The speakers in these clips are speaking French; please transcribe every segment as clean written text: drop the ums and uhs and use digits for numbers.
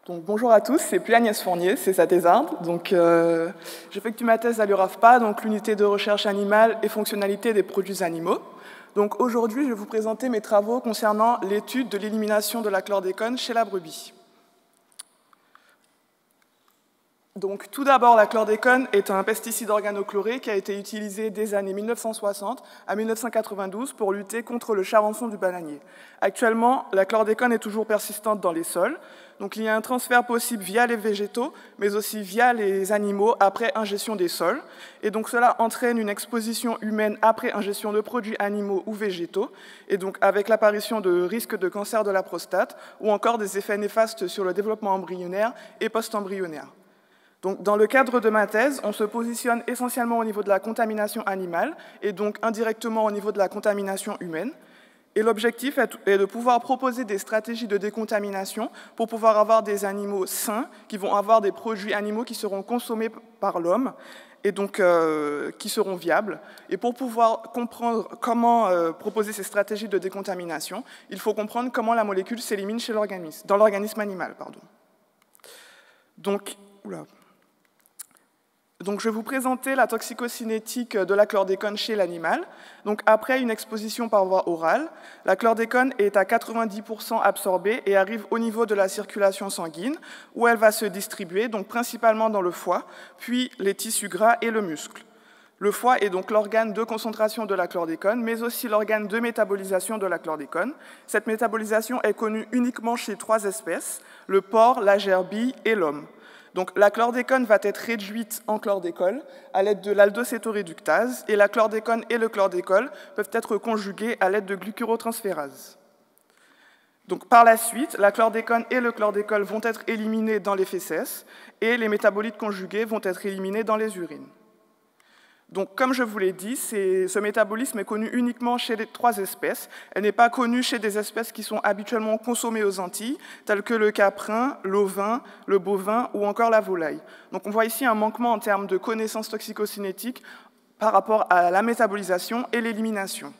Donc, bonjour à tous, c'est puis Agnès Fournier, c'est sa thésarde. J'effectue ma thèse à l'URAFPA, donc l'unité de recherche animale et fonctionnalité des produits animaux. Donc aujourd'hui, je vais vous présenter mes travaux concernant l'étude de l'élimination de la chlordécone chez la brebis. Donc, tout d'abord, la chlordécone est un pesticide organochloré qui a été utilisé des années 1960 à 1992 pour lutter contre le charançon du bananier. Actuellement, la chlordécone est toujours persistante dans les sols. Donc, il y a un transfert possible via les végétaux, mais aussi via les animaux après ingestion des sols. Et donc, cela entraîne une exposition humaine après ingestion de produits animaux ou végétaux, et donc avec l'apparition de risques de cancer de la prostate ou encore des effets néfastes sur le développement embryonnaire et post-embryonnaire. Donc, dans le cadre de ma thèse, on se positionne essentiellement au niveau de la contamination animale et donc indirectement au niveau de la contamination humaine. Et l'objectif est de pouvoir proposer des stratégies de décontamination pour pouvoir avoir des animaux sains qui vont avoir des produits animaux qui seront consommés par l'homme et donc qui seront viables. Et pour pouvoir comprendre comment proposer ces stratégies de décontamination, il faut comprendre comment la molécule s'élimine dans l'organisme animal. Donc, je vais vous présenter la toxicocinétique de la chlordécone chez l'animal. Donc, après une exposition par voie orale, la chlordécone est à 90% absorbée et arrive au niveau de la circulation sanguine, où elle va se distribuer, donc principalement dans le foie, puis les tissus gras et le muscle. Le foie est donc l'organe de concentration de la chlordécone, mais aussi l'organe de métabolisation de la chlordécone. Cette métabolisation est connue uniquement chez 3 espèces, le porc, la gerbille et l'homme. Donc, la chlordécone va être réduite en chlordécol à l'aide de l'aldocétoréductase, et la chlordécone et le chlordécol peuvent être conjugués à l'aide de glucurotransférase. Donc, par la suite, la chlordécone et le chlordécol vont être éliminés dans les fécès, et les métabolites conjugués vont être éliminés dans les urines. Donc, comme je vous l'ai dit, ce métabolisme est connu uniquement chez les 3 espèces. Elle n'est pas connue chez des espèces qui sont habituellement consommées aux Antilles, telles que le caprin, l'ovin, le bovin ou encore la volaille. Donc, on voit ici un manquement en termes de connaissances toxicocinétiques par rapport à la métabolisation et l'élimination.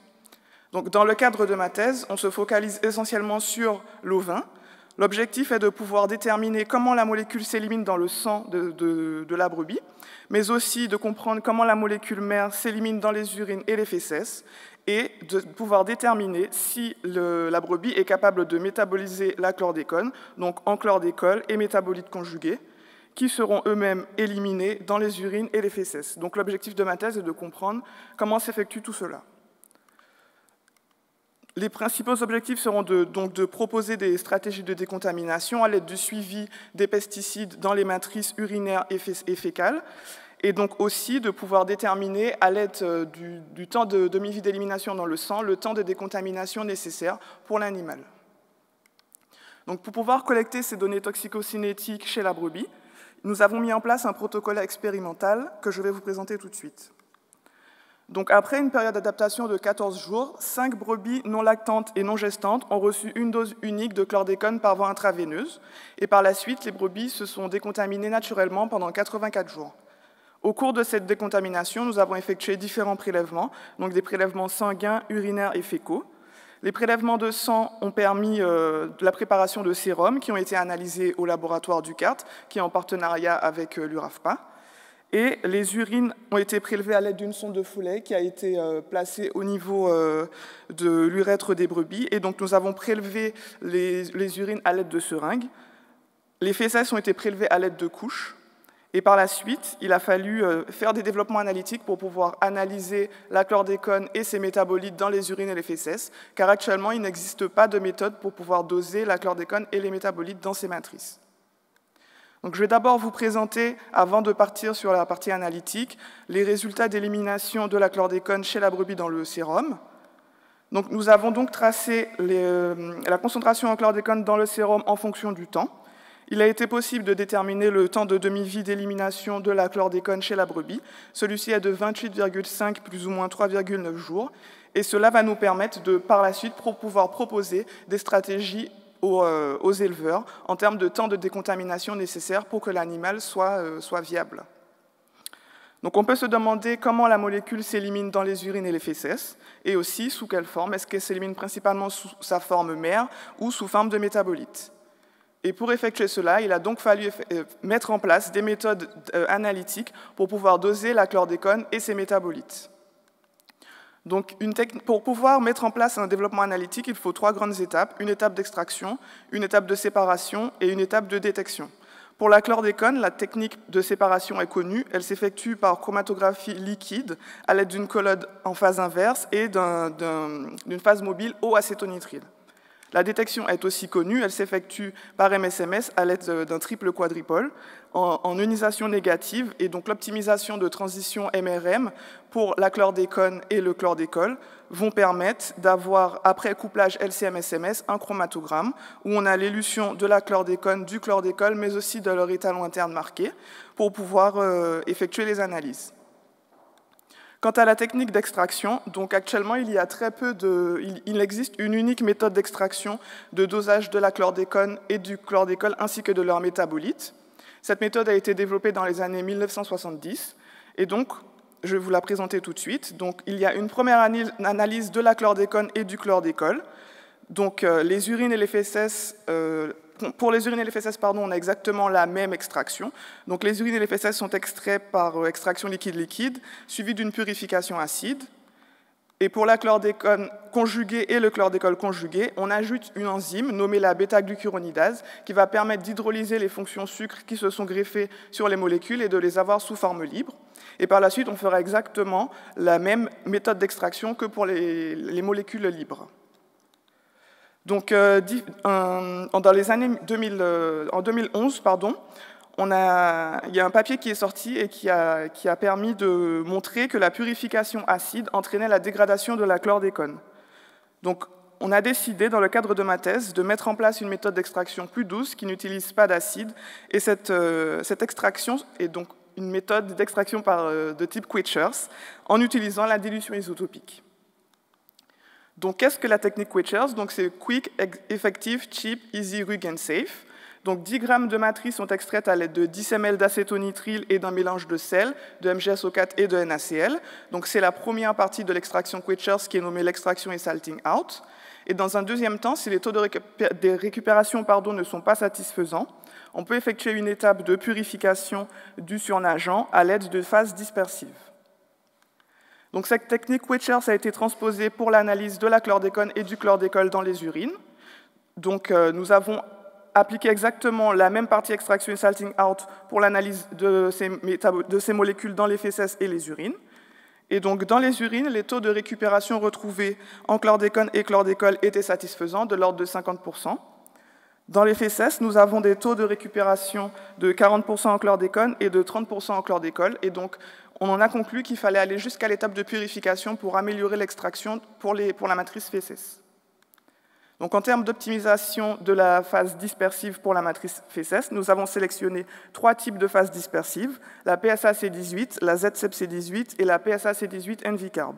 Donc, dans le cadre de ma thèse, on se focalise essentiellement sur l'ovin. L'objectif est de pouvoir déterminer comment la molécule s'élimine dans le sang de la brebis, mais aussi de comprendre comment la molécule mère s'élimine dans les urines et les fécès, et de pouvoir déterminer si la brebis est capable de métaboliser la chlordécone, donc en chlordécol et métabolites conjugués, qui seront eux-mêmes éliminés dans les urines et les fécès. Donc l'objectif de ma thèse est de comprendre comment s'effectue tout cela. Les principaux objectifs seront donc de proposer des stratégies de décontamination à l'aide du suivi des pesticides dans les matrices urinaires et fécales, et donc aussi de pouvoir déterminer à l'aide du temps de demi-vie d'élimination dans le sang le temps de décontamination nécessaire pour l'animal. Donc, pour pouvoir collecter ces données toxicocinétiques chez la brebis, nous avons mis en place un protocole expérimental que je vais vous présenter tout de suite. Donc, après une période d'adaptation de 14 jours, 5 brebis non lactantes et non gestantes ont reçu une dose unique de chlordécone par voie intraveineuse, et par la suite, les brebis se sont décontaminées naturellement pendant 84 jours. Au cours de cette décontamination, nous avons effectué différents prélèvements, donc des prélèvements sanguins, urinaires et fécaux. Les prélèvements de sang ont permis la préparation de sérums qui ont été analysés au laboratoire Ducart, qui est en partenariat avec l'URAFPA. Et les urines ont été prélevées à l'aide d'une sonde de Foley qui a été placée au niveau de l'urètre des brebis. Et donc, nous avons prélevé les urines à l'aide de seringues. Les fécès ont été prélevés à l'aide de couches. Et par la suite, il a fallu faire des développements analytiques pour pouvoir analyser la chlordécone et ses métabolites dans les urines et les fécès, car actuellement, il n'existe pas de méthode pour pouvoir doser la chlordécone et les métabolites dans ces matrices. Donc, je vais d'abord vous présenter, avant de partir sur la partie analytique, les résultats d'élimination de la chlordécone chez la brebis dans le sérum. Donc, nous avons donc tracé la concentration en chlordécone dans le sérum en fonction du temps. Il a été possible de déterminer le temps de demi-vie d'élimination de la chlordécone chez la brebis. Celui-ci est de 28,5 plus ou moins 3,9 jours. Et cela va nous permettre de, par la suite, pouvoir proposer des stratégies aux éleveurs en termes de temps de décontamination nécessaire pour que l'animal soit viable. Donc on peut se demander comment la molécule s'élimine dans les urines et les fécès, et aussi sous quelle forme. Est-ce qu'elle s'élimine principalement sous sa forme mère ou sous forme de métabolites? Et pour effectuer cela, il a donc fallu mettre en place des méthodes analytiques pour pouvoir doser la chlordécone et ses métabolites. Donc, pour pouvoir mettre en place un développement analytique, il faut 3 grandes étapes, une étape d'extraction, une étape de séparation et une étape de détection. Pour la chlordécone, la technique de séparation est connue. Elle s'effectue par chromatographie liquide à l'aide d'une colloïde en phase inverse et d'une phase mobile au acétonitrile. La détection est aussi connue, elle s'effectue par MSMS à l'aide d'un triple quadrupole en ionisation négative, et donc l'optimisation de transition MRM pour la chlordécone et le chlordécol vont permettre d'avoir, après couplage LCM-SMS, un chromatogramme où on a l'élution de la chlordécone, du chlordécol, mais aussi de leur étalon interne marqué pour pouvoir effectuer les analyses. Quant à la technique d'extraction, donc actuellement, il existe une unique méthode d'extraction de dosage de la chlordécone et du chlordécol ainsi que de leurs métabolites. Cette méthode a été développée dans les années 1970 et donc, je vais vous la présenter tout de suite. Donc, il y a une première analyse de la chlordécone et du chlordécol. Donc, les urines et les fesses... Pour les urines et les fesses, on a exactement la même extraction. Donc, les urines et les fesses sont extraits par extraction liquide-liquide, suivie d'une purification acide. Et pour la chlordécone conjuguée et le chlordécol conjugué, on ajoute une enzyme nommée la bêta-glucuronidase qui va permettre d'hydrolyser les fonctions sucres qui se sont greffées sur les molécules et de les avoir sous forme libre. Et par la suite, on fera exactement la même méthode d'extraction que pour les molécules libres. Donc, dans les années en 2011, il y a un papier qui est sorti et qui a permis de montrer que la purification acide entraînait la dégradation de la chlordécone. Donc, on a décidé, dans le cadre de ma thèse, de mettre en place une méthode d'extraction plus douce qui n'utilise pas d'acide. Et cette extraction est donc une méthode d'extraction de type Quechers en utilisant la dilution isotopique. Donc, qu'est-ce que la technique Quechers? Donc, c'est quick, effective, cheap, easy, rug and safe. Donc, 10 grammes de matrice sont extraites à l'aide de 10 ml d'acétonitrile et d'un mélange de sel, de MgSO4 et de NaCl. Donc, c'est la première partie de l'extraction Quechers qui est nommée l'extraction et salting out. Et dans un deuxième temps, si les taux de récupération ne sont pas satisfaisants, on peut effectuer une étape de purification du surnageant à l'aide de phases dispersives. Donc, cette technique Quechers a été transposée pour l'analyse de la chlordécone et du chlordécol dans les urines. Donc, nous avons appliqué exactement la même partie extraction et salting out pour l'analyse de ces molécules dans les fesses et les urines. Et donc, dans les urines, les taux de récupération retrouvés en chlordécone et chlordécol étaient satisfaisants, de l'ordre de 50%. Dans les fesses, nous avons des taux de récupération de 40% en chlordécone et de 30% en chlordécol. Et donc, on en a conclu qu'il fallait aller jusqu'à l'étape de purification pour améliorer l'extraction pour la matrice fesses. Donc, en termes d'optimisation de la phase dispersive pour la matrice fesses, nous avons sélectionné 3 types de phases dispersives, la PSA-C18, la ZCEP-C18 et la PSA-C18 NV-Carb.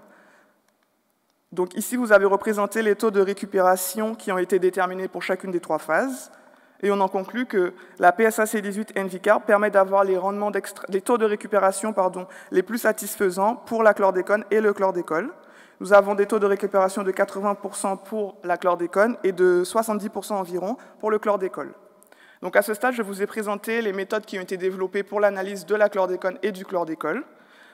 Donc ici, vous avez représenté les taux de récupération qui ont été déterminés pour chacune des 3 phases. Et on en conclut que la PSA-C18 NV-Carb permet d'avoir les taux de récupération les plus satisfaisants pour la chlordécone et le chlordécol. Nous avons des taux de récupération de 80% pour la chlordécone et de 70% environ pour le chlordécol. Donc à ce stade, je vous ai présenté les méthodes qui ont été développées pour l'analyse de la chlordécone et du chlordécol.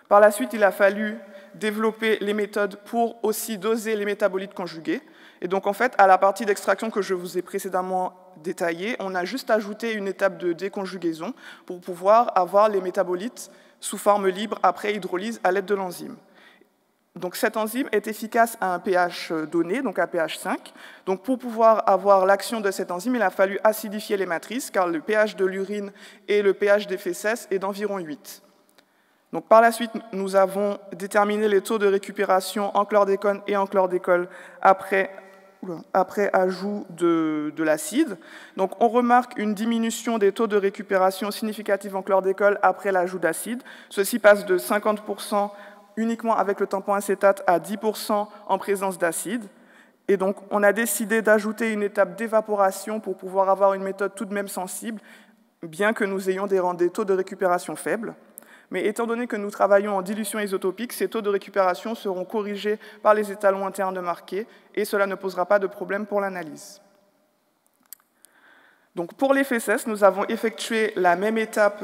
Par la suite, il a fallu développer les méthodes pour aussi doser les métabolites conjugués. Et donc, en fait, à la partie d'extraction que je vous ai précédemment détaillée, on a juste ajouté une étape de déconjugaison pour pouvoir avoir les métabolites sous forme libre après hydrolyse à l'aide de l'enzyme. Donc, cette enzyme est efficace à un pH donné, donc à pH 5. Donc, pour pouvoir avoir l'action de cette enzyme, il a fallu acidifier les matrices, car le pH de l'urine et le pH des fesses est d'environ 8. Donc, par la suite, nous avons déterminé les taux de récupération en chlordécone et en chlordécol après ajout de l'acide. Donc, on remarque une diminution des taux de récupération significative en chlordécol après l'ajout d'acide. Ceci passe de 50% uniquement avec le tampon acétate à 10% en présence d'acide. Et donc, on a décidé d'ajouter une étape d'évaporation pour pouvoir avoir une méthode tout de même sensible, bien que nous ayons des taux de récupération faibles. Mais étant donné que nous travaillons en dilution isotopique, ces taux de récupération seront corrigés par les étalons internes marqués et cela ne posera pas de problème pour l'analyse. Donc pour les fesses, nous avons effectué la même étape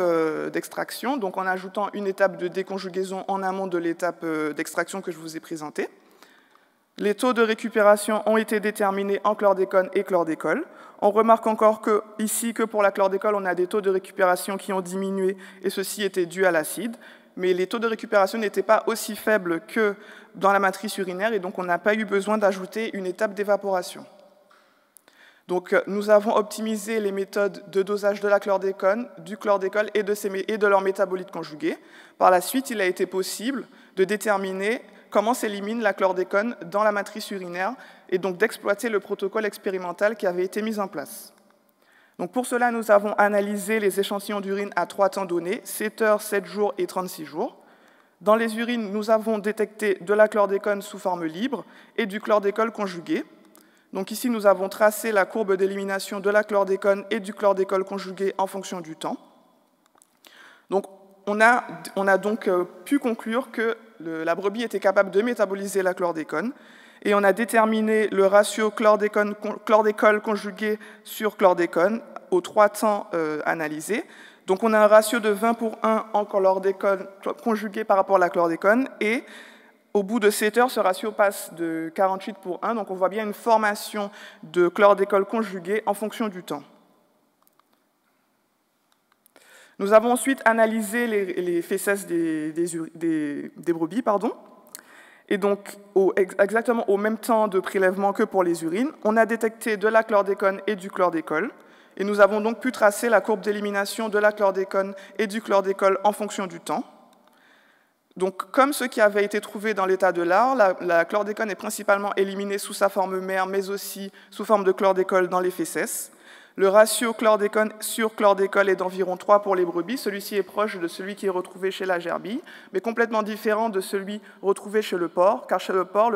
d'extraction, donc en ajoutant une étape de déconjugaison en amont de l'étape d'extraction que je vous ai présentée. Les taux de récupération ont été déterminés en chlordécone et chlordécol. On remarque encore ici que pour la chlordécole, on a des taux de récupération qui ont diminué, et ceci était dû à l'acide. Mais les taux de récupération n'étaient pas aussi faibles que dans la matrice urinaire, et donc on n'a pas eu besoin d'ajouter une étape d'évaporation. Donc nous avons optimisé les méthodes de dosage de la chlordécone, du chlordécol et de leurs métabolites conjugués. Par la suite, il a été possible de déterminer comment s'élimine la chlordécone dans la matrice urinaire et donc d'exploiter le protocole expérimental qui avait été mis en place. Donc pour cela, nous avons analysé les échantillons d'urine à 3 temps donnés, 7 heures, 7 jours et 36 jours. Dans les urines, nous avons détecté de la chlordécone sous forme libre et du chlordécol conjugué. Donc ici, nous avons tracé la courbe d'élimination de la chlordécone et du chlordécol conjugué en fonction du temps. Donc on a donc pu conclure que la brebis était capable de métaboliser la chlordécone, et on a déterminé le ratio chlordécol conjugué sur chlordécone aux 3 temps analysés. Donc on a un ratio de 20 pour 1 en chlordécone conjugué par rapport à la chlordécone, et au bout de 7 heures, ce ratio passe de 48 pour 1, donc on voit bien une formation de chlordécol conjugué en fonction du temps. Nous avons ensuite analysé les fesses des brebis, et donc exactement au même temps de prélèvement que pour les urines, on a détecté de la chlordécone et du chlordécol, et nous avons donc pu tracer la courbe d'élimination de la chlordécone et du chlordécol en fonction du temps. Donc, comme ce qui avait été trouvé dans l'état de l'art, la chlordécone est principalement éliminée sous sa forme mère, mais aussi sous forme de chlordécol dans les fesses. Le ratio chlordécone sur chlordécol est d'environ 3 pour les brebis. Celui-ci est proche de celui qui est retrouvé chez la gerbille, mais complètement différent de celui retrouvé chez le porc, car chez le porc,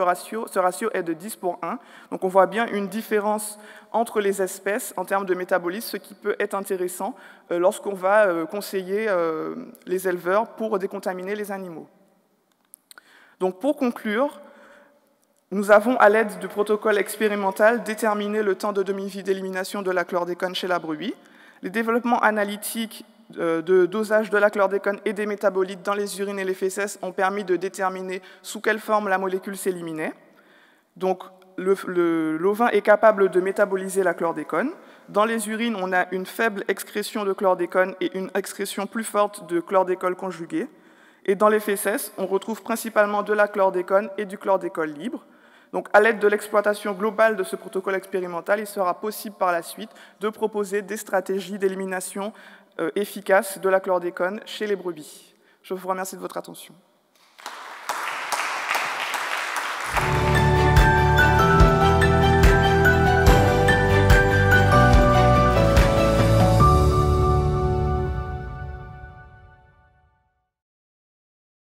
ce ratio est de 10 pour 1. Donc on voit bien une différence entre les espèces en termes de métabolisme, ce qui peut être intéressant lorsqu'on va conseiller les éleveurs pour décontaminer les animaux. Donc pour conclure, nous avons, à l'aide du protocole expérimental, déterminé le temps de demi-vie d'élimination de la chlordécone chez la brebis. Les développements analytiques de dosage de la chlordécone et des métabolites dans les urines et les fesses ont permis de déterminer sous quelle forme la molécule s'éliminait. Donc, l'ovin est capable de métaboliser la chlordécone. Dans les urines, on a une faible excrétion de chlordécone et une excrétion plus forte de chlordécol conjugué. Et dans les fesses, on retrouve principalement de la chlordécone et du chlordécol libre. Donc, à l'aide de l'exploitation globale de ce protocole expérimental, il sera possible par la suite de proposer des stratégies d'élimination efficaces de la chlordécone chez les brebis. Je vous remercie de votre attention.